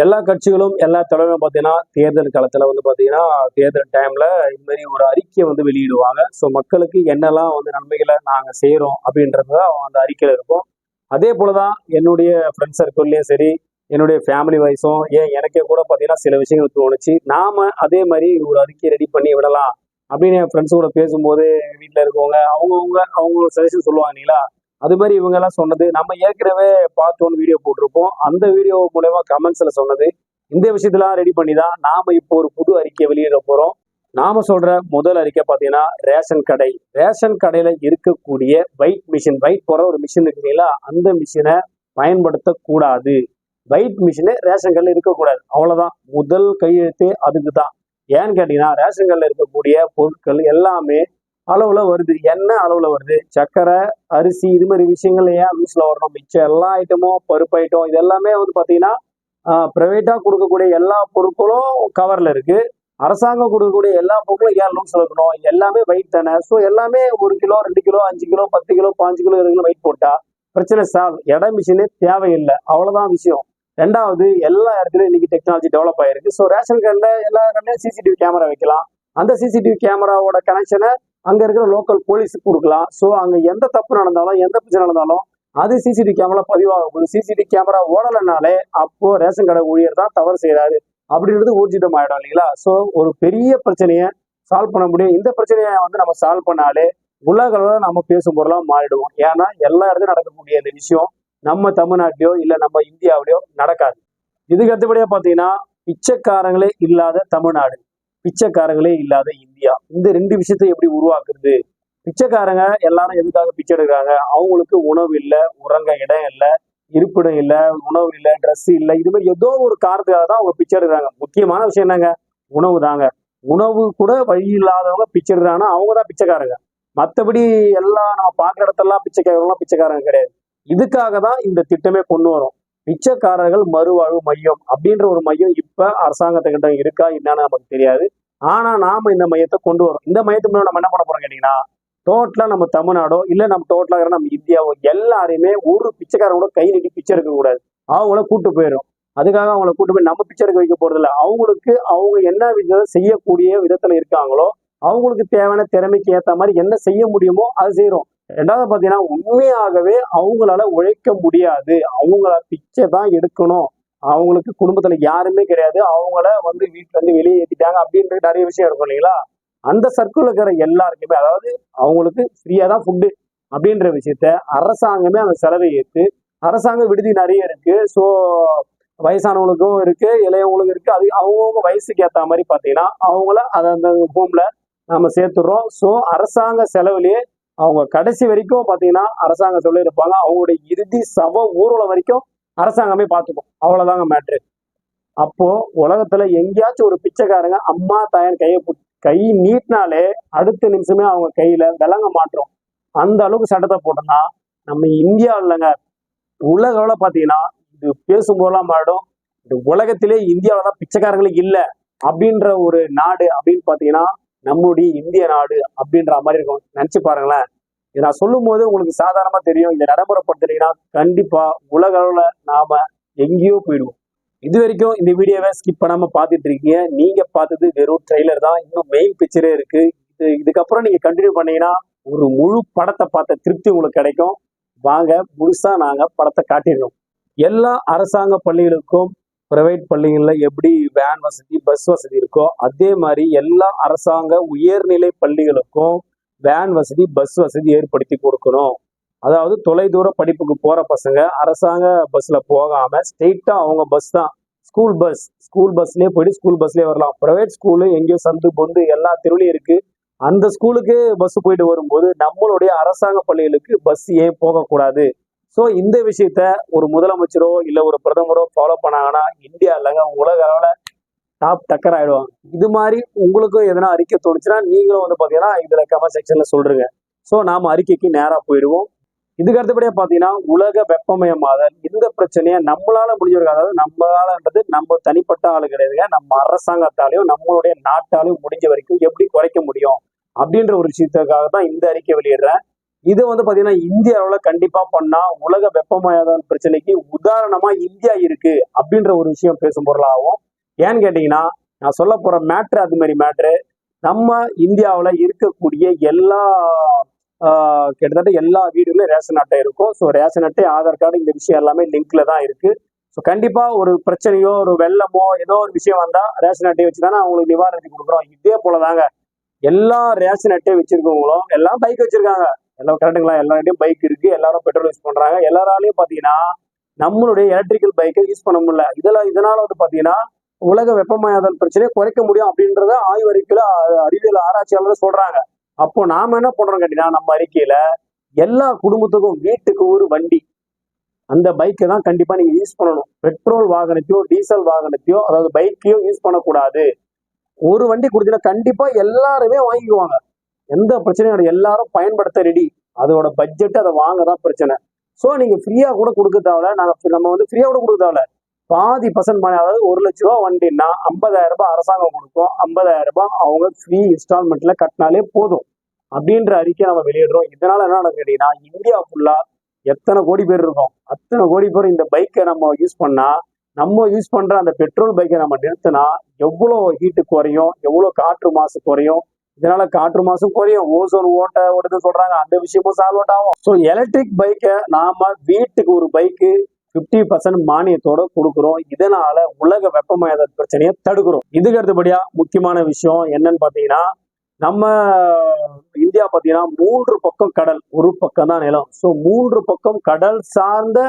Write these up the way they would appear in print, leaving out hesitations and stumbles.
எல்லா கட்சிகளும் எல்லா தலைவரும் பார்த்தீங்கன்னா தேர்தல் காலத்துல வந்து பார்த்தீங்கன்னா தேர்தல் டைம்ல இந்த மாதிரி ஒரு அறிக்கையை வந்து வெளியிடுவாங்க. ஸோ மக்களுக்கு என்னெல்லாம் வந்து நன்மைகளை நாங்கள் செய்கிறோம் அப்படின்றது தான் அந்த அறிக்கையில் இருக்கும். அதே போலதான் என்னுடைய ஃப்ரெண்ட் சர்க்கிள்லயும் சரி, என்னுடைய ஃபேமிலி வைஸும் எனக்கே கூட பார்த்தீங்கன்னா சில விஷயங்கள் தோணுச்சு. நாம அதே மாதிரி ஒரு அறிக்கை ரெடி பண்ணி விடலாம் அப்படின்னு என் ஃப்ரெண்ட்ஸ் கூட பேசும்போது வீட்டில் இருக்கவங்க அவங்க சஜஷன் சொல்லுவாங்க இல்லைங்களா. அது மாதிரி இவங்க எல்லாம் சொன்னது நம்ம ஏற்கனவே பார்த்தோன்னு வீடியோ போட்டிருப்போம். அந்த வீடியோ மூலமா கமெண்ட்ஸ்ல சொன்னது இந்த விஷயத்தெல்லாம் ரெடி பண்ணி தான் நாம இப்போ ஒரு புது அறிக்கையை வெளியிட போறோம். நாம சொல்ற முதல் அறிக்கை பார்த்தீங்கன்னா ரேஷன் கடையில இருக்கக்கூடிய வெயிட் போற ஒரு மிஷின் இருக்கு இல்லைங்களா, அந்த மிஷினை பயன்படுத்தக்கூடாது. வெயிட் மிஷினு ரேஷன் கடையில் இருக்கக்கூடாது. அவ்வளவுதான் முதல் கையெழுத்து அதுக்கு தான். ஏன்னு கேட்டீங்கன்னா ரேஷன் கடையில் இருக்கக்கூடிய பொருட்கள் எல்லாமே அளவுல வருது. என்ன அளவுல வருது? சர்க்கரை, அரிசி, இது மாதிரி விஷயங்கள் ஏன் லூஸ்ல வரணும்? மிச்சம் எல்லா ஐட்டமும், பருப்பு ஐட்டம், இது எல்லாமே வந்து பாத்தீங்கன்னா பிரைவேட்டா கொடுக்கக்கூடிய எல்லா பொருட்களும் கவர்ல இருக்கு. அரசாங்கம் கொடுக்கக்கூடிய எல்லா பொருட்களும் ஏன் லூஸ்ல இருக்கணும்? எல்லாமே வெயிட் தானே. ஸோ எல்லாமே 1 kilo, 2 kilo, 5 kilo, 10 kilo, 5 kilo, 20 kilo weight போட்டா பிரச்சனை சால்வ். மிஷினே தேவையில்லை. அவ்வளவுதான் விஷயம். ரெண்டாவது, எல்லா இடத்துலயும் இன்னைக்கு டெக்னாலஜி டெவலப் ஆயிருக்கு. ஸோ ரேஷன் கார்டுல எல்லா இடத்துலயும் சிசிடிவி கேமரா வைக்கலாம். அந்த சிசிடிவி கேமராவோட கனெக்ஷனை அங்க இருக்கிற லோக்கல் போலீஸுக்கு கொடுக்கலாம். ஸோ அங்க எந்த தப்பு நடந்தாலும், எந்த பிரச்சனை நடந்தாலும் அது சிசிடிவி கேமரா பதிவாக போகுது. சிசிடிவி கேமரா ஓடலைனாலே அப்போ ரேஷன் கடை ஊழியர் தான் தவறு செய்யறாரு அப்படின்றது ஊர்ஜிதம் ஆயிடும் இல்லைங்களா. ஸோ ஒரு பெரிய பிரச்சனையை சால்வ் பண்ண முடியும். இந்த பிரச்சனையை வந்து நம்ம சால்வ் பண்ணாலே உலக அளவில் நம்ம பேசும் பொருளாக மாறிடுவோம். ஏன்னா எல்லா இடத்துலையும் நடக்கக்கூடிய இந்த விஷயம் நம்ம தமிழ்நாட்டிலையோ இல்லை நம்ம இந்தியாவிலையோ நடக்காது. இதுக்கு அடுத்தபடியா பார்த்தீங்கன்னா பிச்சைக்காரங்களே இல்லாத தமிழ்நாடு, பிச்சைக்காரங்களே இல்லாத இந்தியா. இந்த 2 விஷயத்தை எப்படி உருவாக்குறது? பிச்சைக்காரங்க எல்லாரும் எதுக்காக பிச்சை எடுக்கிறாங்க? அவங்களுக்கு உணவு இல்லை, உறங்க இடம் இல்லை, இருப்பிடம் இல்லை, உணவு இல்லை, ட்ரெஸ் இல்லை, இது மாதிரி ஏதோ ஒரு காரணத்துக்காக தான் அவங்க பிச்சை எடுக்கிறாங்க. முக்கியமான விஷயம் என்னங்க? உணவு தாங்க. உணவு கூட வழி இல்லாதவங்க பிச்சை எடுக்கிறாங்கன்னா அவங்க தான் பிச்சைக்காரங்க. மற்றபடி எல்லாம் நம்ம பார்க்குற இடத்தெல்லாம் பிச்சைக்காரங்க கிடையாது. இதுக்காக தான் இந்த திட்டமே கொண்டு வரும். பிச்சைக்காரர்கள் மறுவாழ்வு மையம் அப்படின்ற ஒரு மையம் இப்ப அரசாங்கத்துக்கிட்ட இருக்கா என்னன்னு நமக்கு தெரியாது. ஆனா நாம இந்த மையத்தை கொண்டு வரோம். இந்த மையத்துக்கு நம்ம என்ன பண்ண போறோம் கேட்டீங்கன்னா, டோட்டலா நம்ம தமிழ்நாடோ இல்ல நம்ம டோட்டலா நம்ம இந்தியாவோ எல்லாரையுமே ஒரு பிச்சைக்காரங்களோட கை நீட்டி பிச்சை எடுக்க கூடாது. அவங்கள கூட்டு போயிடும். அதுக்காக அவங்கள கூட்டு போய் நம்ம பிச்சை எடுக்க வைக்க போறது இல்லை. அவங்களுக்கு அவங்க என்ன விதத்தை செய்யக்கூடிய விதத்துல இருக்காங்களோ அவங்களுக்கு தேவையான திறமைக்கு ஏத்த மாதிரி என்ன செய்ய முடியுமோ அது செய்யறோம். ரெண்டாவது பாத்தீங்கன்னா உண்மையாகவே அவங்களால உழைக்க முடியாது, அவங்கள பிச்சை தான் எடுக்கணும், அவங்களுக்கு குடும்பத்துல யாருமே கிடையாது, அவங்கள வந்து வீட்டுல இருந்து வெளியே ஏத்திட்டாங்க அப்படின்ற நிறைய விஷயம் இருக்கும் இல்லைங்களா. அந்த சர்க்கிள் இருக்கிற எல்லாருக்குமே, அதாவது அவங்களுக்கு ஃப்ரீயா தான் ஃபுட்டு அப்படின்ற விஷயத்த அரசாங்கமே அந்த செலவை ஏற்று, அரசாங்க விடுதி நிறைய இருக்கு. ஸோ வயசானவங்களுக்கும் இருக்கு, இளையவங்களுக்கும் இருக்கு. அது அவங்கவுங்க வயசுக்கு ஏற்ற மாதிரி பாத்தீங்கன்னா அவங்கள அதை அந்த ஹோம்ல நம்ம சேர்த்துடுறோம். ஸோ அரசாங்க செலவுலயே அவங்க கடைசி வரைக்கும் பாத்தீங்கன்னா அரசாங்கம் சொல்லி இருப்பாங்க. அவங்களுடைய இறுதி ஊர்வலம் வரைக்கும் அரசாங்கமே பார்த்துக்கும். அவ்வளவுதாங்க மேட்ரு. அப்போ உலகத்துல எங்கேயாச்சும் ஒரு பிச்சைக்காரங்க அம்மா தாயன் கை நீட்டினாலே அடுத்த நிமிஷமே அவங்க கையில விலங்க மாற்றோம். அந்த அளவுக்கு சட்டத்தை போட்டோம்னா நம்ம இந்தியா இல்லைங்க, உலக அளவுல பாத்தீங்கன்னா இது பேசும்போதெல்லாம் மாறிடும். இந்த உலகத்திலே இந்தியாவில தான் பிச்சைக்காரங்களே இல்லை அப்படின்ற ஒரு நாடு அப்படின்னு பாத்தீங்கன்னா நம்முடைய இந்திய நாடு அப்படின்ற மாதிரி இருக்கும். நினைச்சு பாருங்களேன். இதை நான் சொல்லும் போது உங்களுக்கு சாதாரணமா தெரியும். இதை நடைமுறைப்படுத்தினீங்கன்னா கண்டிப்பா உலக அளவுல நாம எங்கேயோ போயிடுவோம். இது வரைக்கும் இந்த வீடியோவை ஸ்கிப் பண்ணாம பார்த்துட்டு இருக்கீங்க. நீங்க பார்த்தது வெறும் ட்ரெய்லர் தான், இன்னும் மெயின் பிக்சரே இருக்கு. இதுக்கப்புறம் நீங்க கண்டினியூ பண்ணீங்கன்னா ஒரு முழு படத்தை பார்த்த திருப்தி உங்களுக்கு கிடைக்கும். வாங்க முழுசா நாங்க படத்தை காட்டிடுறோம். எல்லா அரசாங்க பள்ளிகளுக்கும் பிரைவேட் பள்ளிகள்ல எப்படி வேன் வசதி, பஸ் வசதி இருக்கோ அதே மாதிரி எல்லா அரசாங்க உயர்நிலை பள்ளிகளுக்கும் வேன் வசதி, பஸ் வசதி ஏற்படுத்தி கொடுக்கணும். அதாவது தொலைதூர படிப்புக்கு போற பசங்க அரசாங்க பஸ்ல போகாம ஸ்ட்ரெயிட்டா அவங்க பஸ் தான், ஸ்கூல் பஸ்லயே போயிட்டு ஸ்கூல் பஸ்லயே வரலாம். பிரைவேட் ஸ்கூலு எங்கேயோ சந்து பொந்து எல்லா தெருவிலையும் இருக்கு. அந்த ஸ்கூலுக்கு பஸ் போயிட்டு வரும்போது நம்மளுடைய அரசாங்க பள்ளிகளுக்கு பஸ் ஏன் போகக்கூடாது? ஸோ இந்த விஷயத்த ஒரு முதலமைச்சரோ இல்லை ஒரு பிரதமரோ ஃபாலோ பண்ணாங்கன்னா இந்தியா இல்லைங்க உலக அளவில் டாப் டக்கர் ஆயிடுவாங்க. இது மாதிரி உங்களுக்கும் எதனா அறிக்கை தோணுச்சுன்னா நீங்களும் வந்து பார்த்தீங்கன்னா இதில் கமெண்ட் செக்ஷன்ல சொல்றீங்க. ஸோ நாம அறிக்கைக்கு நேராக போயிடுவோம். இதுக்கு அடுத்தபடியா பார்த்தீங்கன்னா உலக வெப்பமயமாதல் இந்த பிரச்சனையை நம்மளால முடிஞ்சிருக்கு. அதாவது நம்மளாலன்றது நம்ம தனிப்பட்ட ஆளு கிடையாதுங்க, நம்ம அரசாங்கத்தாலையும் நம்மளுடைய நாட்டாலையும் முடிஞ்ச வரைக்கும் எப்படி குறைக்க முடியும் அப்படின்ற ஒரு விஷயத்துக்காக தான் இந்த அறிக்கை வெளியிடுறேன். இது வந்து பாத்தீங்கன்னா இந்திய அளவுல கண்டிப்பா பண்ணா உலக வெப்பமயமான பிரச்சனைக்கு உதாரணமா இந்தியா இருக்கு அப்படின்ற ஒரு விஷயம் பேசும் பொருளாகும். ஏன்னு கேட்டீங்கன்னா நான் சொல்ல போற மேட்ரு அது மாதிரி மேட்ரு. நம்ம இந்தியாவில் இருக்கக்கூடிய எல்லா கிட்டத்தட்ட எல்லா வீடுகளும் ரேஷன் அட்டை இருக்கும். ஸோ ரேஷன் அட்டை, ஆதார் கார்டு, இந்த விஷயம் எல்லாமே லிங்க்ல தான் இருக்கு. ஸோ கண்டிப்பா ஒரு பிரச்சனையோ ஒரு வெள்ளமோ ஏதோ ஒரு விஷயம் வந்தா ரேஷன் அட்டையை வச்சு தானே அவங்களுக்கு நிவாரணத்தை கொடுக்குறோம். இதே போலதாங்க எல்லா ரேஷன் அட்டையை வச்சிருக்கவங்களும் எல்லாம் பைக் வச்சிருக்காங்க. எல்லாம் கரெக்டுங்களா? எல்லார்ட்டையும் பைக் இருக்கு, எல்லாரும் பெட்ரோல் யூஸ் பண்றாங்க. எல்லாராலையும் பாத்தீங்கன்னா நம்மளுடைய எலக்ட்ரிக்கல் பைக்கை யூஸ் பண்ண முடியல. இதனால வந்து பாத்தீங்கன்னா உலக வெப்பமயமாதல் பிரச்சனையை குறைக்க முடியும் அப்படின்றத ஆய்வறிக்கையில அறிவியல் ஆராய்ச்சியாளர்கள் சொல்றாங்க. அப்போ நாம என்ன பண்றோம் கேட்டீங்கன்னா, நம்ம அறிக்கையில எல்லா குடும்பத்துக்கும் வீட்டுக்கு ஒரு வண்டி, அந்த பைக்கை தான் கண்டிப்பா நீங்க யூஸ் பண்ணணும். பெட்ரோல் வாகனத்தையோ டீசல் வாகனத்தையோ அதாவது பைக்கையோ யூஸ் பண்ணக்கூடாது. ஒரு வண்டி கொடுத்தீங்கன்னா கண்டிப்பா எல்லாருமே வாங்கிக்குவாங்க. எந்த பிரச்சனையும் கிடையாது. எல்லாரும் பயன்படுத்த ரெடி. அதோட பட்ஜெட் அதை வாங்க தான் பிரச்சனை. ஸோ நீங்க ஃப்ரீயா கூட கொடுக்க தேவையில்ல. நம்ம வந்து ஃப்ரீயா கூட கொடுக்க தேவையில்ல. பாதி பர்சன்ட் மணி, அதாவது 1,00,000 ரூபா வண்டின்னா 50,000 ரூபாய் அரசாங்கம் கொடுக்கும். 50,000 ரூபாய் அவங்க ஃப்ரீ இன்ஸ்டால்மெண்ட்ல கட்டினாலே போதும் அப்படின்ற அறிக்கை நம்ம வெளியிடுறோம். இதனால என்ன நடக்கும் கேட்டீங்கன்னா, இந்தியா ஃபுல்லா எத்தனை கோடி பேர் இருக்கோம், அத்தனை கோடி பேர் இந்த பைக்கை நம்ம யூஸ் பண்ணா, நம்ம யூஸ் பண்ற அந்த பெட்ரோல் பைக்கை நம்ம நிறுத்தினா எவ்வளோ ஹீட்டு குறையும், எவ்வளோ காற்று மாசு குறையும். இதனால காற்று மாசும் குறையும், ஓசோன் ஓடுதுன்னு சொல்றாங்க, அந்த விஷயமும் சால்வ் அவுட் ஆகும். ஸோ எலக்ட்ரிக் பைக்கை நாம வீட்டுக்கு ஒரு பைக்கு 50% மானியத்தோட கொடுக்குறோம். இதனால உலக வெப்பமயமாதல் பிரச்சனையை தடுக்கிறோம். இதுக்கு அடுத்தபடியா முக்கியமான விஷயம் என்னன்னு பாத்தீங்கன்னா, நம்ம இந்தியா பாத்தீங்கன்னா 3 பக்கம் கடல், ஒரு பக்கம் தான் நிலம். ஸோ 3 பக்கம் கடல் சார்ந்த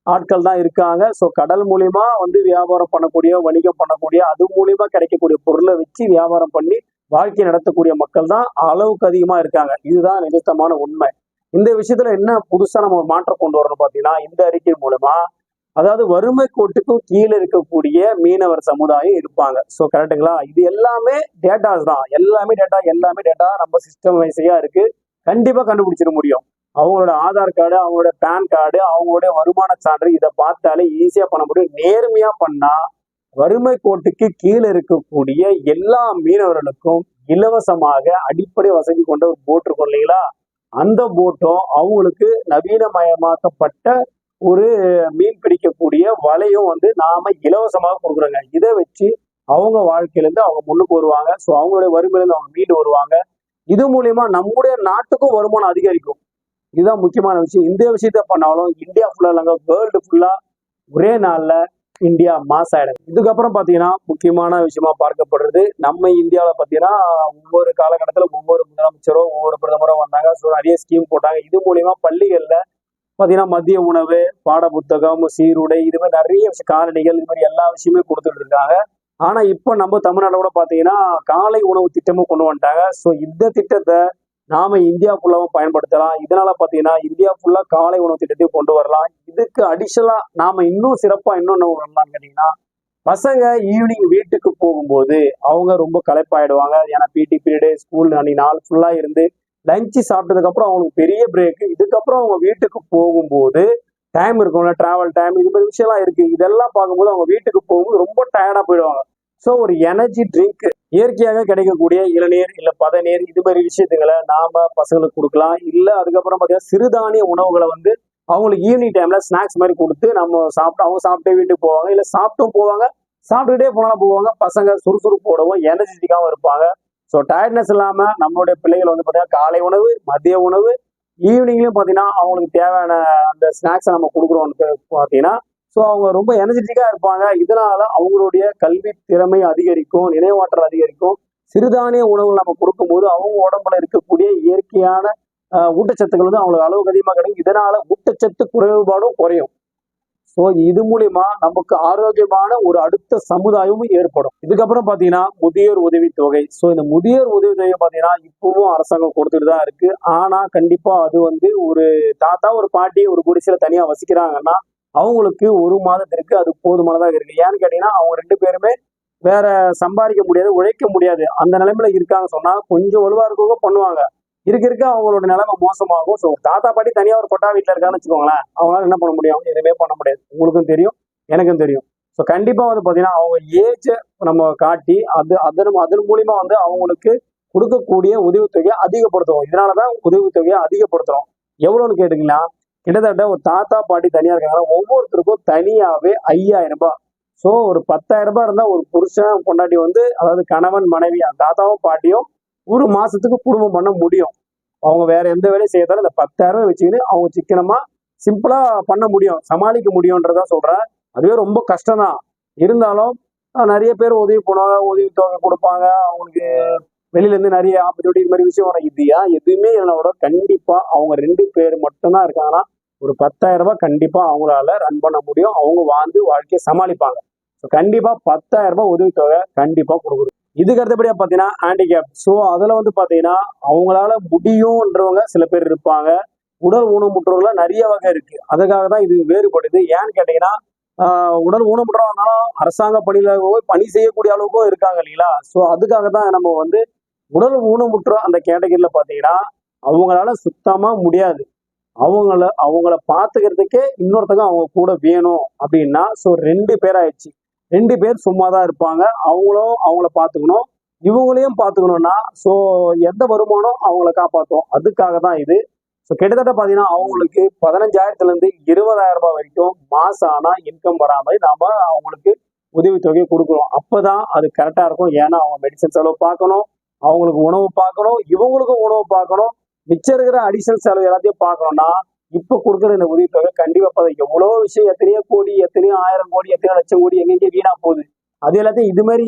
ஆட்கள் தான் இருக்காங்க. ஸோ கடல் மூலியமா வந்து வியாபாரம் பண்ணக்கூடிய, வணிகம் பண்ணக்கூடிய, அது மூலியமா கிடைக்கக்கூடிய பொருளை வச்சு வியாபாரம் பண்ணி வாழ்க்கை நடத்தக்கூடிய மக்கள் தான் அளவுக்கு அதிகமா இருக்காங்க. இதுதான் நிஜத்தமான உண்மை. இந்த விஷயத்துல என்ன புதுசா நம்ம மாற்றம் கொண்டு வரணும் பாத்தீங்கன்னா, இந்த அறிக்கை மூலமா அதாவது வறுமை கோட்டுக்கும் கீழே இருக்கக்கூடிய மீனவர் சமுதாயம் இருப்பாங்க. ஸோ கரெக்டுங்களா? இது எல்லாமே டேட்டாஸ் தான். எல்லாமே டேட்டா நம்ம சிஸ்டம் வைஸையா இருக்கு. கண்டிப்பா கண்டுபிடிச்சிட முடியும். அவங்களோட ஆதார் கார்டு, அவங்களோட பேன் கார்டு, அவங்களுடைய வருமான சான்று, இதை பார்த்தாலே ஈஸியா பண்ண முடியும். நேர்மையா பண்ணா வறுமை கோட்டுக்கு கீழே இருக்கக்கூடிய எல்லா மீனவர்களுக்கும் இலவசமாக அடிப்படை வசதி கொண்ட ஒரு போட் இருக்கும் இல்லைங்களா? அந்த போட்டும் அவங்களுக்கு நவீனமயமாக்கப்பட்ட ஒரு மீன் பிடிக்கக்கூடிய வலையும் வந்து நாம இலவசமாக கொடுக்குறோங்க. இதை வச்சு அவங்க வாழ்க்கையிலேருந்து அவங்க முன்னுக்கு வருவாங்க. ஸோ அவங்களுடைய வறுமையிலேருந்து அவங்க மீண்டு வருவாங்க. இது மூலியமா நம்முடைய நாட்டுக்கும் வருமானம் அதிகரிக்கும். இதுதான் முக்கியமான விஷயம். இந்த விஷயத்த பண்ணாலும் இந்தியா ஃபுல்லா இல்லைங்க, வேர்ல்டு ஃபுல்லா ஒரே நாள்ல இந்தியா மாஸ் ஆயிடும். இதுக்கப்புறம் பாத்தீங்கன்னா முக்கியமான விஷயமா பார்க்கப்படுறது, நம்ம இந்தியாவில் பாத்தீங்கன்னா ஒவ்வொரு காலகட்டத்தில் ஒவ்வொரு முதலமைச்சரும் ஒவ்வொரு பிரதமரும் வந்தாங்க. ஸோ நிறைய ஸ்கீம் போட்டாங்க. இது மூலியமா பள்ளிகள்ல பாத்தீங்கன்னா மதிய உணவு, பாட புத்தகம், சீருடை, இது மாதிரி நிறைய விஷயம், காலணிகள், இது மாதிரி எல்லா விஷயமே கொடுத்துட்டு இருக்காங்க. ஆனா இப்ப நம்ம தமிழ்நாட்டோட பாத்தீங்கன்னா காலை உணவு திட்டமும் கொண்டு வந்துட்டாங்க. ஸோ இந்த திட்டத்தை நாம இந்தியா ஃபுல்லாவும் பயன்படுத்தலாம். இதனால பாத்தீங்கன்னா இந்தியா ஃபுல்லா காலை உணவு திட்டத்தையும் கொண்டு வரலாம். இதுக்கு அடிஷனலா நாம இன்னும் சிறப்பா இன்னொன்னு வரலாம்னு கேட்டீங்கன்னா, பசங்க ஈவினிங் வீட்டுக்கு போகும்போது அவங்க ரொம்ப களைப்பாயிடுவாங்க. ஏன்னா பிடி பீரியடு, ஸ்கூல் அன்னைக்கு நாள் ஃபுல்லா இருந்து லஞ்சு சாப்பிட்டதுக்கு அப்புறம் அவங்களுக்கு பெரிய பிரேக். இதுக்கப்புறம் அவங்க வீட்டுக்கு போகும்போது டைம் இருக்கும்ல, டிராவல் டைம், இது மாதிரி விஷயம்லாம் இருக்கு. இதெல்லாம் பார்க்கும்போது அவங்க வீட்டுக்கு போகும்போது ரொம்ப டயர்டா போயிடுவாங்க. ஸோ ஒரு எனர்ஜி ட்ரிங்க், இயற்கையாக கிடைக்கக்கூடிய இளநீர் இல்ல பதநீர், இது மாதிரி விஷயத்துங்களை நாம பசங்களுக்கு கொடுக்கலாம். இல்ல அதுக்கப்புறம் பார்த்தீங்கன்னா சிறுதானிய உணவுகளை வந்து அவங்களுக்கு ஈவினிங் டைம்ல ஸ்நாக்ஸ் மாதிரி கொடுத்து நம்ம சாப்பிட்டு அவங்க சாப்பிட்டே வீட்டுக்கு போவாங்க. இல்ல சாப்பிட்டும் போவாங்க, சாப்பிட்டுட்டே போனாலும் போவாங்க. பசங்க சுறுசுறுப்போடவும் எனர்ஜெட்டிக்காகவும் இருப்பாங்க. ஸோ டயர்ட்னஸ் இல்லாம நம்மளுடைய பிள்ளைகள் வந்து பார்த்தீங்கன்னா காலை உணவு, மதிய உணவு, ஈவினிங்லயும் பார்த்தீங்கன்னா அவங்களுக்கு தேவையான அந்த ஸ்நாக்ஸை நம்ம கொடுக்குறோம்னு பார்த்தீங்கன்னா ஸோ அவங்க ரொம்ப எனர்ஜெட்டிக்கா இருப்பாங்க. இதனால அவங்களுடைய கல்வி திறமை அதிகரிக்கும், நினைவாற்றல் அதிகரிக்கும். சிறுதானிய உணவுகள் நம்ம கொடுக்கும்போது அவங்க உடம்புல இருக்கக்கூடிய இயற்கையான ஊட்டச்சத்துக்கள் வந்து அவங்களுக்கு அளவுக்கு அதிகமாக கிடைக்கும். இதனால ஊட்டச்சத்து குறைபாடும் குறையும். ஸோ இது மூலியமா நமக்கு ஆரோக்கியமான ஒரு அடுத்த சமுதாயமும் ஏற்படும். இதுக்கப்புறம் பாத்தீங்கன்னா முதியோர் உதவித்தொகை. ஸோ இந்த முதியோர் உதவித்தொகை பாத்தீங்கன்னா இப்பவும் அரசாங்கம் கொடுத்துட்டு தான் இருக்கு. ஆனா கண்டிப்பா அது வந்து ஒரு தாத்தா ஒரு பாட்டி ஒரு குடிசையில தனியா வசிக்கிறாங்கன்னா அவங்களுக்கு ஒரு மாதத்திற்கு அது போதுமானதாக இருக்கு. ஏன்னு கேட்டீங்கன்னா அவங்க 2 பேருமே வேற சம்பாதிக்க முடியாது, உழைக்க முடியாது, அந்த நிலைமையில இருக்காங்க. சொன்னா கொஞ்சம் வலுவா இருக்கவங்க பண்ணுவாங்க. இருக்க அவங்களோட நிலைமை மோசமாகும். ஸோ தாத்தா பாட்டி தனியா ஒரு கொட்டா வீட்டுல இருக்கான்னு வச்சுக்கோங்களேன், அவங்களால என்ன பண்ண முடியும்? எதுவுமே பண்ண முடியாது. உங்களுக்கும் தெரியும், எனக்கும் தெரியும். ஸோ கண்டிப்பா வந்து பாத்தீங்கன்னா அவங்க ஏஜ் நம்ம காட்டி அதன் மூலியமா வந்து அவங்களுக்கு கொடுக்கக்கூடிய உதவித்தொகையை அதிகப்படுத்துவோம். இதனாலதான் உதவித்தொகையை அதிகப்படுத்துறோம். எவ்வளவுன்னு கேட்டீங்கன்னா, கிட்டத்தட்ட ஒரு தாத்தா பாட்டி தனியா இருக்காங்க, ஒவ்வொருத்தருக்கும் தனியாவே 5000 ரூபாய். ஸோ ஒரு 10,000 ரூபாய் இருந்தா ஒரு புருஷன் பொண்டாட்டி வந்து, அதாவது கணவன் மனைவி தாத்தாவும் பாட்டியும் ஒரு மாசத்துக்கு குடும்பம் பண்ண முடியும். அவங்க வேற எந்த வேலையும் செய்யறதால இந்த 10,000 ரூபாய் வச்சுக்கின்னு அவங்க சிக்கனமா சிம்பிளா பண்ண முடியும், சமாளிக்க முடியும்ன்றதா சொல்றேன். அதுவே ரொம்ப கஷ்டம் தான். இருந்தாலும் நிறைய பேர் உதவி பண்ணுவாங்க, உதவி தொகை கொடுப்பாங்க. அவங்களுக்கு வெளியில இருந்து நிறைய ஆப்பர்ச்சுனிட்டி இது மாதிரி விஷயம் வரும். இது எதுவுமே இல்லைனா கண்டிப்பா அவங்க 2 பேர் மட்டும்தான் இருக்காங்கன்னா ஒரு 10,000 ரூபாய் கண்டிப்பா அவங்களால ரன் பண்ண முடியும். அவங்க வாழ்ந்து வாழ்க்கையை சமாளிப்பாங்க. கண்டிப்பா 10,000 ரூபாய் உதவித்தொகை கண்டிப்பா கொடுக்குது. இதுக்கு அடுத்தபடியா பாத்தீங்கன்னா ஹேண்டிகேப். ஸோ அதுல வந்து பாத்தீங்கன்னா அவங்களால முடியும்ன்றவங்க சில பேர் இருப்பாங்க. உடல் ஊனமுற்றவர்கள நிறைய வகை இருக்கு. அதுக்காக தான் இது வேறுபடுது. ஏன்னு கேட்டீங்கன்னா உடல் ஊனமுற்றவங்கனாலும் அரசாங்க பணியில பணி செய்யக்கூடிய அளவுக்கும் இருக்காங்க இல்லைங்களா? ஸோ அதுக்காக தான் நம்ம வந்து உடல் ஊனமுற்ற அந்த கேட்டகரியில பாத்தீங்கன்னா அவங்களால சுத்தமா முடியாது. அவங்கள பாத்துக்கிறதுக்கே இன்னொருத்தங்க அவங்க கூட வேணும் அப்படின்னா, ஸோ 2 பேர் ஆயிடுச்சு. 2 பேர் சும்மா தான் இருப்பாங்க. அவங்களும் அவங்கள பாத்துக்கணும், இவங்களையும் பாத்துக்கணும்னா ஸோ எந்த வருமானம் அவங்கள காப்பாற்றும். அதுக்காக தான் இது. ஸோ கிட்டத்தட்ட பாத்தீங்கன்னா அவங்களுக்கு 15,000 இருந்து 20,000 ரூபாய் வரைக்கும் மாசம் ஆனா இன்கம் வரா மாதிரி நாம அவங்களுக்கு உதவித்தொகையை கொடுக்குறோம். அப்பதான் அது கரெக்டா இருக்கும். ஏன்னா அவங்க மெடிசன் செலவு பார்க்கணும், அவங்களுக்கு உணவு பார்க்கணும், இவங்களுக்கும் உணவு பார்க்கணும், மிச்சம் இருக்கிற அடிஷனல் செலவு எல்லாத்தையும் பார்க்கணும்னா இப்ப கொடுக்குற இந்த உதவித்தொகை கண்டிப்பா எவ்வளவு விஷயம், எத்தனையோ கோடி, எத்தனையோ 1000 கோடி, எத்தனையோ லட்சம் கோடி எங்கெங்கே வீணா போகுது. அது எல்லாத்தையும் இது மாதிரி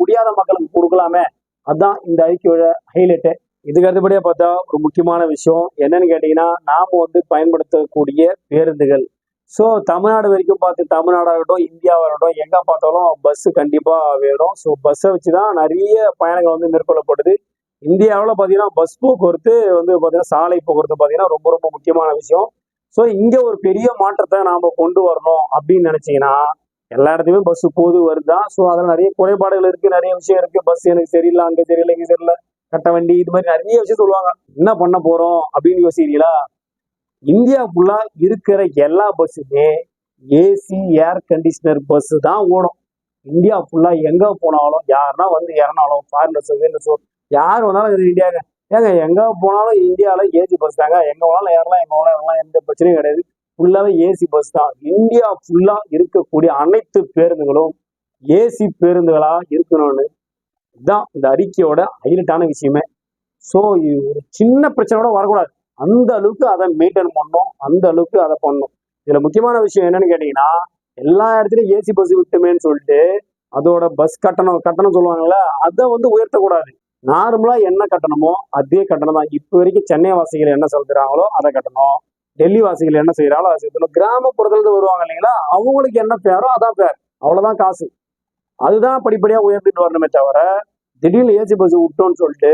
முடியாத மக்களுக்கு கொடுக்கலாமே. அதான் இந்த அறிக்கையோட ஹைலைட்டு. இதுக்கு அடுத்தபடியா பார்த்தா ஒரு முக்கியமான விஷயம் என்னன்னு கேட்டீங்கன்னா, நாம வந்து பயன்படுத்தக்கூடிய பேருந்துகள். ஸோ தமிழ்நாடு வரைக்கும் தமிழ்நாடாகட்டும், இந்தியாவாகட்டும், எங்க பார்த்தாலும் பஸ் கண்டிப்பா வேணும். ஸோ பஸ்ஸை வச்சுதான் நிறைய பயணங்கள் வந்து மேற்கொள்ளப்படுது. இந்தியாவில் பார்த்தீங்கன்னா பஸ் போக்குவரத்து வந்து பார்த்தீங்கன்னா சாலை போக்குவரத்து பார்த்தீங்கன்னா ரொம்ப ரொம்ப முக்கியமான விஷயம். ஸோ இங்க ஒரு பெரிய மாற்றத்தை நாம கொண்டு வரணும் அப்படின்னு நினைச்சீங்கன்னா, எல்லா இடத்துலயுமே பஸ் போது வருதுதான். ஸோ அதில் நிறைய குறைபாடுகள் இருக்கு, நிறைய விஷயம் இருக்கு. பஸ் எனக்கு சரியில்லை, அங்க சரியில்லை, இங்க சரியில்லை, கட்ட வண்டி, இது மாதிரி நிறைய விஷயம் சொல்லுவாங்க. என்ன பண்ண போறோம் அப்படின்னு யோசிக்கிறீங்களா? இந்தியா ஃபுல்லா இருக்கிற எல்லா பஸ்ஸுமே ஏசி ஏர் கண்டிஷனர் பஸ் தான் ஓடும். இந்தியா ஃபுல்லா எங்க போனாலும் யாருன்னா வந்து இறனாலும் ஃபாரினர்ஸோ யார் வந்தாலும் இந்தியாங்க ஏங்க எங்க போனாலும் இந்தியாவில ஏசி பஸ் தாங்க. எங்க வேணாலும் ஏறலாம், எங்க வேணாலும் ஏறலாம், எந்த பிரச்சனையும் கிடையாது. ஃபுல்லாவே ஏசி பஸ் தான். இந்தியா ஃபுல்லா இருக்கக்கூடிய அனைத்து பேருந்துகளும் ஏசி பேருந்துகளா இருக்கணும்னு தான் இந்த அறிக்கையோட ஹைலைட்டான விஷயமே. ஸோ இது ஒரு சின்ன பிரச்சனையோட வரக்கூடாது. அந்த அளவுக்கு அதை மெயின்டைன் பண்ணணும், அந்த அளவுக்கு அதை பண்ணணும். இதுல முக்கியமான விஷயம் என்னன்னு கேட்டீங்கன்னா, எல்லா இடத்துலயும் ஏசி பஸ் விட்டுமேன்னு சொல்லிட்டு அதோட பஸ் கட்டணம் சொல்லுவாங்கல்ல, அதை வந்து உயர்த்தக்கூடாது. நார்மலா என்ன கட்டணமோ அதே கட்டணம் தான். இப்ப வரைக்கும் சென்னை வாசிகள் என்ன செலுத்துறாங்களோ அதை கட்டணும், டெல்லி வாசிகள் என்ன செய்யறாங்களோ அதை செலுத்தணும். கிராமப்புறத்துல இருந்து வருவாங்க இல்லைங்களா, அவங்களுக்கு என்ன பேரோ அதான் பேர், அவ்வளவுதான் காசு. அதுதான் படிப்படியா உயர்ந்துட்டு வரணுமே தவிர திடீர்னு ஏசி பஸ் விட்டோம்னு சொல்லிட்டு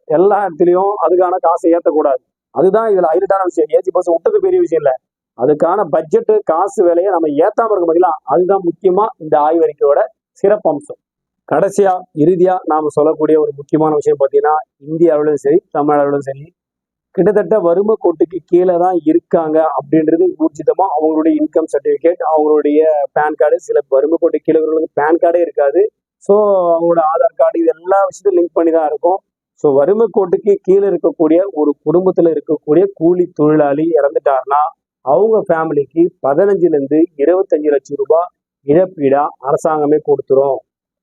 எல்லா இடத்துலயும் அதுக்கான காசை ஏற்றக்கூடாது. அதுதான் இதுல ஹைலைட்டான விஷயம். ஏசி பஸ் விட்டது பெரிய விஷயம் இல்ல, அதுக்கான பட்ஜெட் காசு வேலையை நம்ம ஏத்தாம இருக்க பதிலாம். அதுதான் முக்கியமா இந்த ஆய்வறிக்கையோட சிறப்பம்சம். கடைசியா இறுதியா நாம சொல்லக்கூடிய ஒரு முக்கியமான விஷயம் பார்த்தீங்கன்னா, இந்திய அளவிலும் சரி தமிழ் அளவிலும் சரி கிட்டத்தட்ட வறுமை கோட்டுக்கு கீழே தான் இருக்காங்க அப்படின்றது ஊர்ஜிதமா. அவங்களுடைய இன்கம் சர்டிபிகேட், அவங்களுடைய பேன் கார்டு, சில வறுமை கோட்டுக்கு கீழே பேன் கார்டே இருக்காது. ஸோ அவங்களோட ஆதார் கார்டு இது எல்லா விஷயத்தையும் லிங்க் பண்ணி தான் இருக்கும். ஸோ வறுமை கோட்டுக்கு கீழே இருக்கக்கூடிய ஒரு குடும்பத்துல இருக்கக்கூடிய கூலி தொழிலாளி இறந்துட்டாருன்னா அவங்க ஃபேமிலிக்கு 15 25 லட்சம் ரூபாய் இழப்பீடா அரசாங்கமே கொடுத்துரும்.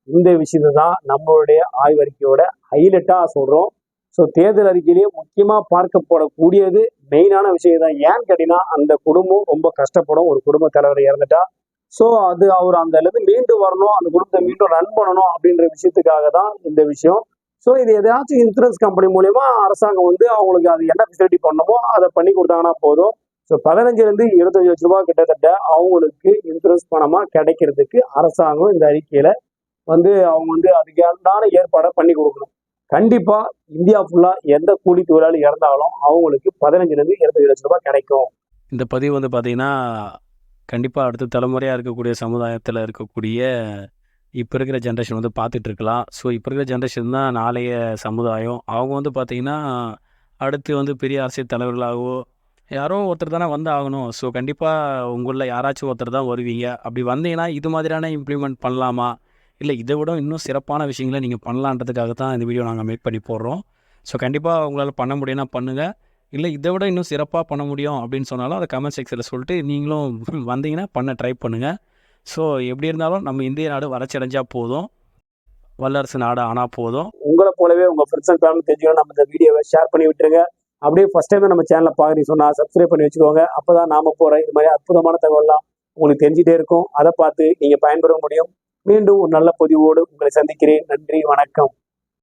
இந்த விஷயத்தை தான் நம்மளுடைய ஆய்வறிக்கையோட ஹைலைட்டா சொல்றோம். ஸோ தேர்தல் அறிக்கையிலேயே முக்கியமா பார்க்கப்படக்கூடியது மெயினான விஷயம் தான். ஏன்னு கேட்டீங்கன்னா, அந்த குடும்பம் ரொம்ப கஷ்டப்படும். ஒரு குடும்ப தலைவர் இறந்துட்டா ஸோ அது அவர் அந்த இருந்து மீண்டு வரணும், அந்த குடும்பத்தை மீண்டும் ரன் பண்ணணும் அப்படின்ற விஷயத்துக்காக தான் இந்த விஷயம். ஸோ இது எதாச்சும் இன்சூரன்ஸ் கம்பெனி மூலியமா அரசாங்கம் வந்து அவங்களுக்கு அது என்ன ஃபெசிலிட்டி பண்ணணுமோ அதை பண்ணி கொடுத்தாங்கன்னா போதும். ஸோ 15 25 லட்சம் ரூபாய் கிட்டத்தட்ட அவங்களுக்கு இன்சூரன்ஸ் பணமா கிடைக்கிறதுக்கு அரசாங்கம் இந்த அறிக்கையில வந்து அவங்க வந்து அதுக்கான ஏற்பாடை பண்ணி கொடுக்கணும். கண்டிப்பா இந்தியா ஃபுல்லா எந்த கூலி தொழிலாளி இறந்தாலும் அவங்களுக்கு 15 25 லட்சம் ரூபாய் கிடைக்கும். இந்த பதிவு வந்து பார்த்தீங்கன்னா, கண்டிப்பாக அடுத்த தலைமுறையாக இருக்கக்கூடிய சமுதாயத்தில் இருக்கக்கூடிய இப்போ இருக்கிற ஜென்ரேஷன் வந்து பார்த்துட்டு இருக்கலாம். ஸோ இப்போ இருக்கிற ஜென்ரேஷன் தான் நாளைய சமுதாயம். அவங்க வந்து பார்த்திங்கன்னா அடுத்து வந்து பெரிய அரசியல் தலைவர்களாகவோ யாரோ ஒருத்தர் தானே வந்து ஆகணும். ஸோ கண்டிப்பாக உங்களில் யாராச்சும் ஒருத்தர் தான் வருவீங்க. அப்படி வந்தீங்கன்னா இது மாதிரியான இம்ப்ளிமெண்ட் பண்ணலாமா, இல்லை இதை விட இன்னும் சிறப்பான விஷயங்களை நீங்கள் பண்ணலான்றதுக்காக தான் இந்த வீடியோ நாங்கள் மேக் பண்ணி போடுறோம். ஸோ கண்டிப்பாக உங்களால் பண்ண முடியும்னா பண்ணுங்கள். இல்லை இதை விட இன்னும் சிறப்பாக பண்ண முடியும் அப்படின்னு சொன்னாலும் அதை கமெண்ட் செக்ஷனில் சொல்லிட்டு நீங்களும் வந்தீங்கன்னா பண்ண ட்ரை பண்ணுங்கள். ஸோ எப்படி இருந்தாலும் நம்ம இந்திய நாடு வளர்ச்சி அடைஞ்சால் போதும், வல்லரசு நாடு ஆனால் போதும். உங்களை போலவே உங்கள் ஃப்ரெண்ட்ஸ் அண்ட் ஃபேமிலி தெரிஞ்சுக்கணும், நம்ம இந்த வீடியோவை ஷேர் பண்ணி விட்டுருங்க. அப்படியே ஃபஸ்ட் டைம் நம்ம சேனலை பார்க்குறீங்க சொன்னால் சப்ஸ்கிரைப் பண்ணி வச்சுக்கோங்க. அப்போ தான் நாம் போகிற இது மாதிரி அற்புதமான தகவல்லாம் உங்களுக்கு தெரிஞ்சிட்டே இருக்கும். அதை பார்த்து நீங்கள் பயன்பெற முடியும். மீண்டும் ஒரு நல்ல பதிவோடு உங்களை சந்திக்கிறேன். நன்றி, வணக்கம்.